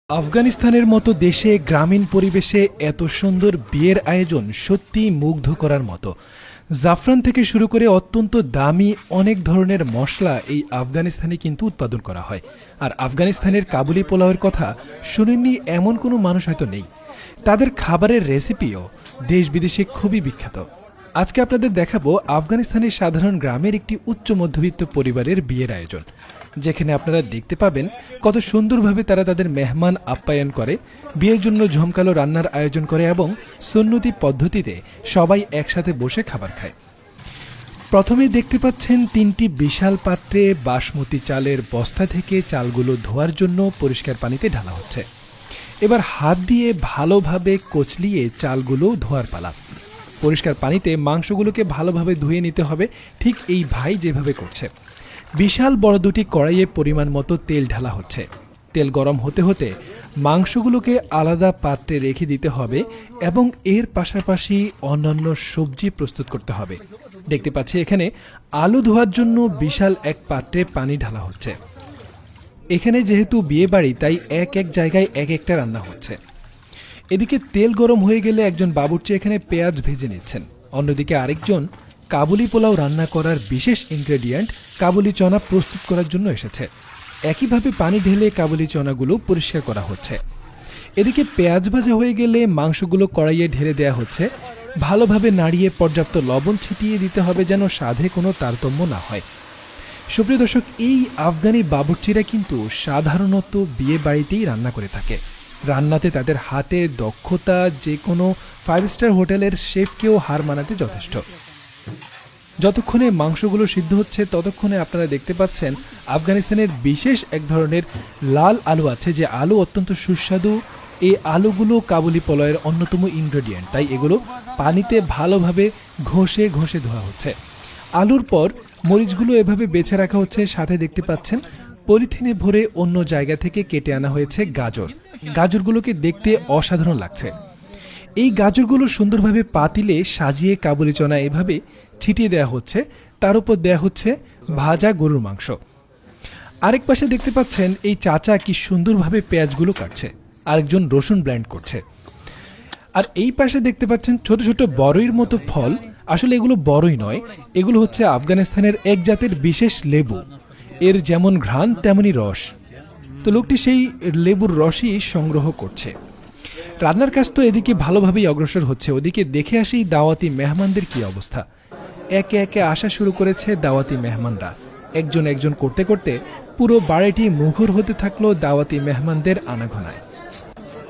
আফগানিস্তানের মতো দেশে গ্রামীণ পরিবেশে এত সুন্দর বিয়ের আয়োজন সত্যিই মুগ্ধ করার মতো। জাফরান থেকে শুরু করে অত্যন্ত দামি অনেক ধরনের মশলা এই আফগানিস্তানে কিন্তু উৎপাদন করা হয়। আর আফগানিস্তানের কাবুলি পোলাওয়ের কথা শুনেননি এমন কোনো মানুষ হয়তো নেই। তাদের খাবারের রেসিপিও দেশ বিদেশে খুবই বিখ্যাত। আজকে আপনাদের দেখাবো আফগানিস্তানের সাধারণ গ্রামের একটি উচ্চ মধ্যবিত্ত পরিবারের বিয়ের আয়োজন, যেখানে আপনারা দেখতে পাবেন কত সুন্দরভাবে তারা তাদের মেহমান আপ্যায়ন করে, বিয়ের জন্য ঝমকালো রান্নার আয়োজন করে এবং সুন্নতি পদ্ধতিতে সবাই একসাথে বসে খাবার খায়। প্রথমে দেখতে পাচ্ছেন তিনটি বিশাল পাত্রে বাসমতি চালের বস্তা থেকে চালগুলো ধোয়ার জন্য পরিষ্কার পানিতে ঢালা হচ্ছে। এবার হাত দিয়ে ভালোভাবে কচলিয়ে চালগুলো ধোয়ার পালা। পরিষ্কার পানিতে মাংসগুলোকে ভালোভাবে ধুয়ে নিতে হবে, ঠিক এই ভাই যেভাবে করছে। বিশাল বড় দুটি কড়াইয়ে পরিমাণ মতো তেল ঢালা হচ্ছে। তেল গরম হতে হতে মাংসগুলোকে আলাদা পাত্রে রেখে দিতে হবে এবং এর পাশাপাশি অন্যান্য সবজি প্রস্তুত করতে হবে। দেখতে পাচ্ছি এখানে আলু ধোয়ার জন্য বিশাল এক পাত্রে পানি ঢালা হচ্ছে। এখানে যেহেতু বিয়ে বাড়ি, তাই এক এক জায়গায় এক একটা রান্না হচ্ছে। এদিকে তেল গরম হয়ে গেলে একজন বাবুর্চি এখানে পেঁয়াজ ভেজে নিচ্ছেন, অন্যদিকে আরেকজন কাবুলি পোলাও রান্না করার বিশেষ ইনগ্রেডিয়েন্ট কাবুলি চনা প্রস্তুত করার জন্য এসেছে। একইভাবে পানি ঢেলে কাবুলি চনাগুলো পরিষ্কার করা হচ্ছে। এদিকে পেঁয়াজ ভাজা হয়ে গেলে মাংসগুলো কড়াইয়ে ঢেলে দেওয়া হচ্ছে। ভালোভাবে নাড়িয়ে পর্যাপ্ত লবণ ছিটিয়ে দিতে হবে যেন স্বাদে কোনো তারতম্য না হয়। সুপ্রিয় দর্শক, এই আফগানি বাবুর্চিরা কিন্তু সাধারণত বিয়ে বাড়িতেই রান্না করে থাকে। রান্নাতে তাদের হাতে দক্ষতা যে কোনো 5 স্টার হোটেলের শেফকেও হার মানাতে যথেষ্ট। যতক্ষণে মাংসগুলো সিদ্ধ হচ্ছে ততক্ষণে আপনারা দেখতে পাচ্ছেন আফগানিস্তানের বিশেষ এক ধরনের লাল আলু আছে, যে আলু অত্যন্ত সুস্বাদু। এই আলুগুলো কাবুলি পোলাওয়ের অন্যতম ইনগ্রেডিয়েন্ট, তাই এগুলো পানিতে ভালোভাবে ঘষে ঘষে ধোয়া হচ্ছে। আলুর পর মরিচগুলো এভাবে বেছে রাখা হচ্ছে। সাথে দেখতে পাচ্ছেন পলিথিনে ভরে অন্য জায়গা থেকে কেটে আনা হয়েছে গাজর। গাজরগুলোকে দেখতে অসাধারণ লাগছে। এই গাজরগুলো সুন্দরভাবে পাতিলে সাজিয়ে কাবুলি চনা এভাবে ছিটিয়ে দেওয়া হচ্ছে। তার উপর দেওয়া হচ্ছে ভাজা গরুর মাংস। আরেক পাশে দেখতে পাচ্ছেন এই চাচা কি সুন্দরভাবে পেঁয়াজগুলো কাটছে, আরেকজন রসুন ব্লেন্ড করছে। আর এই পাশে দেখতে পাচ্ছেন ছোট ছোট বড়ইর মতো ফল। আসলে এগুলো বড়ই নয়, এগুলো হচ্ছে আফগানিস্তানের এক জাতের বিশেষ লেবু। এর যেমন ঘ্রাণ তেমনি রস। তো লোকটি সেই লেবুর রসই সংগ্রহ করছে। রান্নার কাজ তো এদিকে ভালোভাবেই অগ্রসর হচ্ছে। ওদিকে দেখে আসি দাওয়াতি মেহমানদের কি অবস্থা। একে একে আসা শুরু করেছে দাওয়াতি মেহমানরা। একজন একজন করতে করতে পুরো বাড়িটি মুখর হতে থাকলো দাওয়াতি মেহমানদের আনাগোনায়।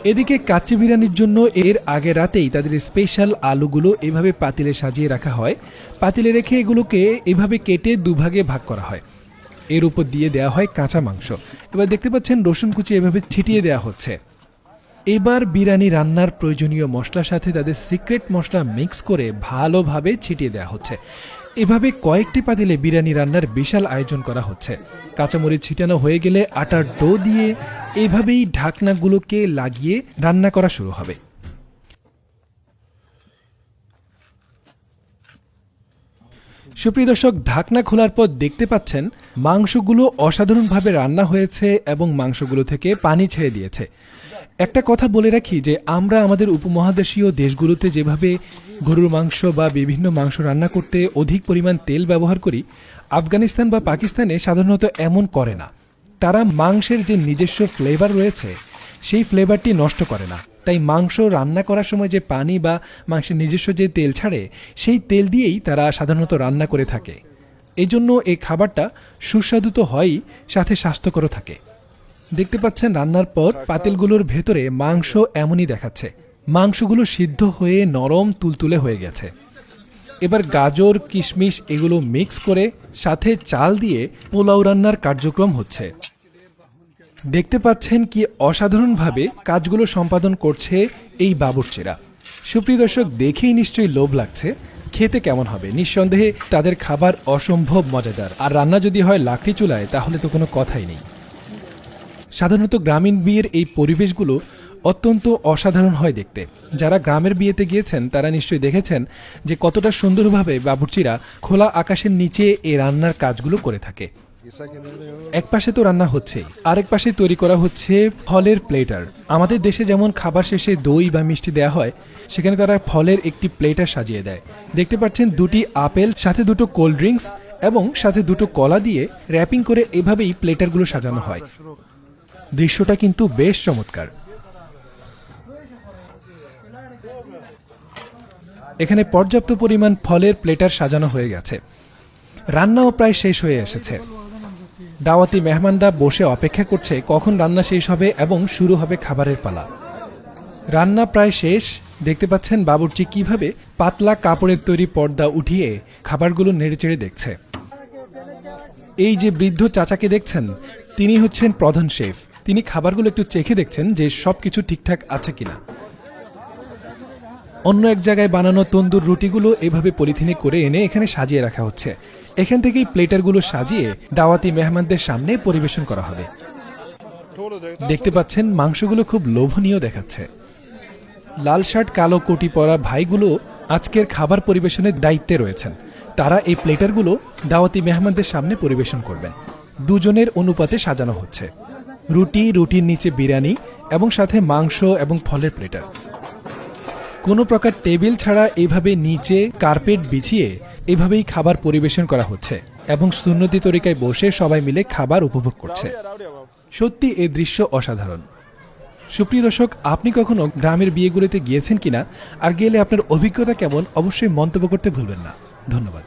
এদিকে কাচ্চি বিরিয়ানির জন্য এর আগে রাতেই তাদের স্পেশাল আলুগুলো এভাবে পাতিলে সাজিয়ে রাখা হয়। পাতিলে রেখে এগুলোকে এভাবে কেটে দুভাগে ভাগ করা হয়। এর উপর দিয়ে দেওয়া হয় কাঁচা মাংস। এবার দেখতে পাচ্ছেন রসুন কুচি এভাবে ছিটিয়ে দেওয়া হচ্ছে। এবার বিরিয়ানি রান্নার প্রয়োজনীয় মশলার সাথে তাদের সিক্রেট মশলা মিক্স করে ভালোভাবে ছিটিয়ে দেওয়া হচ্ছে। এভাবে কয়েকটি পাতিলে বিরিয়ানি রান্নার বিশাল আয়োজন করা হচ্ছে। কাঁচামরিচ ছিটানো হয়ে গেলে আটার ডো দিয়ে এভাবেই ঢাকনাগুলোকে লাগিয়ে রান্না করা শুরু হবে। সুপ্রিয় দর্শক, ঢাকনা খোলার পর দেখতে পাচ্ছেন মাংসগুলো অসাধারণভাবে রান্না হয়েছে এবং মাংসগুলো থেকে পানি ছেড়ে দিয়েছে। একটা কথা বলে রাখি যে আমরা আমাদের উপমহাদেশীয় দেশগুলোতে যেভাবে গরুর মাংস বা বিভিন্ন মাংস রান্না করতে অধিক পরিমাণ তেল ব্যবহার করি, আফগানিস্তান বা পাকিস্তানে সাধারণত এমন করে না। তারা মাংসের যে নিজস্ব ফ্লেভার রয়েছে সেই ফ্লেভারটি নষ্ট করে না। তাই মাংস রান্না করার সময় যে পানি বা মাংসের নিজস্ব যে তেল ছাড়ে সেই তেল দিয়েই তারা সাধারণত রান্না করে থাকে। এই জন্য এই খাবারটা সুস্বাদু তো হয়ই, সাথে স্বাস্থ্যকরও থাকে। দেখতে পাচ্ছেন রান্নার পর পাতিলগুলোর ভেতরে মাংস এমনই দেখাচ্ছে। মাংসগুলো সিদ্ধ হয়ে নরম তুলতুলে হয়ে গেছে। এবার গাজর কিশমিশ এগুলো মিক্স করে সাথে চাল দিয়ে পোলাও রান্নার কার্যক্রম হচ্ছে। দেখতে পাচ্ছেন কি অসাধারণভাবে কাজগুলো সম্পাদন করছে এই বাবুর্চিরা। সুপ্রিয় দর্শক, দেখেই নিশ্চয়ই লোভ লাগছে। খেতে কেমন হবে? নিঃসন্দেহে তাদের খাবার অসম্ভব মজাদার। আর রান্না যদি হয় লাকড়ি চুলায় তাহলে তো কোনো কথাই নেই। সাধারণত গ্রামীণ বিয়ের এই পরিবেশগুলো অত্যন্ত অসাধারণ হয় দেখতে। যারা গ্রামের বিয়েতে গিয়েছেন তারা নিশ্চয়ই দেখেছেন যে কতটা সুন্দরভাবে বাবুর্চিরা খোলা আকাশের নিচে এই রান্নার কাজগুলো করে থাকে। এক পাশে তো রান্না হচ্ছেই, আরেক পাশে তৈরি করা হচ্ছে ফলের প্লেটার। আমাদের দেশে যেমন খাবার শেষে দই বা মিষ্টি দেওয়া হয়, সেখানে তারা ফলের একটি প্লেটার সাজিয়ে দেয়। দেখতে পাচ্ছেন দুটি আপেল, সাথে দুটো কোল্ড ড্রিঙ্কস এবং সাথে দুটো কলা দিয়ে র্যাপিং করে এভাবেই প্লেটারগুলো সাজানো হয়। দৃশ্যটা কিন্তু বেশ চমৎকার। এখানে পর্যাপ্ত পরিমাণ ফলের প্লেটার সাজানো হয়ে গেছে। রান্নাও প্রায় শেষ হয়ে এসেছে। দাওয়াতি মেহমানরা বসে অপেক্ষা করছে কখন রান্না শেষ হবে এবং শুরু হবে খাবারের পালা। রান্না প্রায় শেষ। দেখতে পাচ্ছেন বাবুর্চি কিভাবে পাতলা কাপড়ের তৈরি পর্দা উঠিয়ে খাবারগুলো নেড়েচেড়ে দেখছে। এই যে বৃদ্ধ চাচাকে দেখছেন, তিনি হচ্ছেন প্রধান শেফ। তিনি খাবারগুলো একটু চেখে দেখছেন যে সবকিছু ঠিকঠাক আছে কিনা। অন্য এক জায়গায় বানানো তন্দুর রুটিগুলো এভাবে পলিথিনে করে এনে এখানে সাজিয়ে রাখা হচ্ছে। এখান থেকেই প্লেটারগুলো সাজিয়ে দাওয়াতি মেহমানদের সামনে পরিবেশন করা হবে। দেখতে পাচ্ছেন মাংসগুলো খুব লোভনীয় দেখাচ্ছে। লাল শার্ট কালো কোটি পরা ভাইগুলো আজকের খাবার পরিবেশনের দায়িত্বে রয়েছেন। তারা এই প্লেটারগুলো দাওয়াতি মেহমানদের সামনে পরিবেশন করবেন। দুজনের অনুপাতে সাজানো হচ্ছে। রুটির নিচে বিরিয়ানি এবং সাথে মাংস এবং ফলের প্লেটার। কোনো প্রকার টেবিল ছাড়া এইভাবে নিচে কার্পেট বিছিয়ে এভাবেই খাবার পরিবেশন করা হচ্ছে এবং সুন্নতি তরিকায় বসে সবাই মিলে খাবার উপভোগ করছে। সত্যি এই দৃশ্য অসাধারণ। সুপ্রিয় দর্শক, আপনি কখনো গ্রামের বিয়েগুলিতে গিয়েছেন কিনা, আর গেলে আপনার অভিজ্ঞতা কেমন, অবশ্যই মন্তব্য করতে ভুলবেন না। ধন্যবাদ।